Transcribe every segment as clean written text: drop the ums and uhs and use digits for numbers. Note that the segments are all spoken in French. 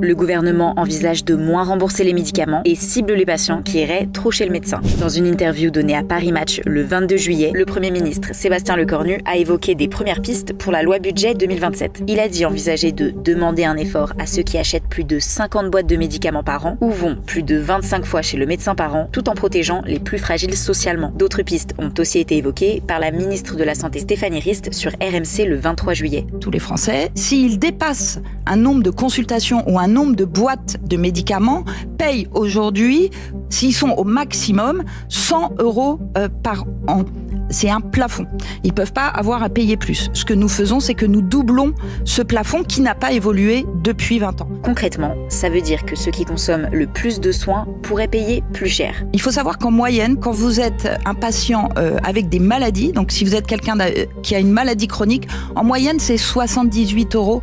Le gouvernement envisage de moins rembourser les médicaments et cible les patients qui iraient trop chez le médecin. Dans une interview donnée à Paris Match le 22 juillet, le Premier ministre Sébastien Lecornu a évoqué des premières pistes pour la loi budget 2027. Il a dit envisager de demander un effort à ceux qui achètent plus de 50 boîtes de médicaments par an ou vont plus de 25 fois chez le médecin par an, tout en protégeant les plus fragiles socialement. D'autres pistes ont aussi été évoquées par la ministre de la Santé Stéphanie Rist sur RMC le 23 juillet. Tous les Français, s'ils dépassent un nombre de consultations ou un nombre de boîtes de médicaments, payent aujourd'hui, s'ils sont au maximum, 100 € par an. C'est un plafond. Ils ne peuvent pas avoir à payer plus. Ce que nous faisons, c'est que nous doublons ce plafond qui n'a pas évolué depuis 20 ans. Concrètement, ça veut dire que ceux qui consomment le plus de soins pourraient payer plus cher. Il faut savoir qu'en moyenne, quand vous êtes un patient avec des maladies, donc si vous êtes quelqu'un qui a une maladie chronique, en moyenne, c'est 78 €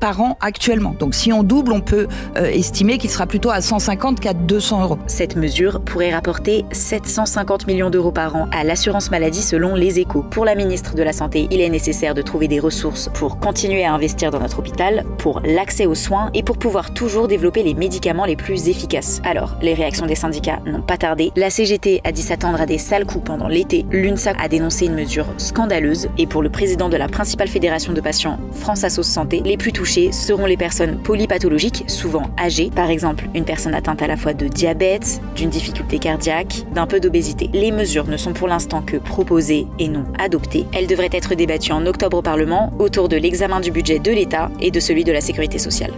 par an actuellement. Donc si on double, on peut estimer qu'il sera plutôt à 150 qu'à 200 €. Cette mesure pourrait rapporter 750 millions d'euros par an à l'assurance maladie selon Les Échos. Pour la ministre de la Santé, il est nécessaire de trouver des ressources pour continuer à investir dans notre hôpital, pour l'accès aux soins et pour pouvoir toujours développer les médicaments les plus efficaces. Alors, les réactions des syndicats n'ont pas tardé. La CGT a dit s'attendre à des sales coups pendant l'été. L'UNSA a dénoncé une mesure scandaleuse. Et pour le président de la principale fédération de patients, France Assos Santé, les plus touchés seront les personnes polypathologiques, souvent âgées. Par exemple, une personne atteinte à la fois de diabète, d'une difficulté cardiaque, d'un peu d'obésité. Les mesures ne sont pour l'instant que proposées et non adoptées. Elles devraient être débattues en octobre au Parlement autour de l'examen du budget de l'État et de celui de la Sécurité sociale.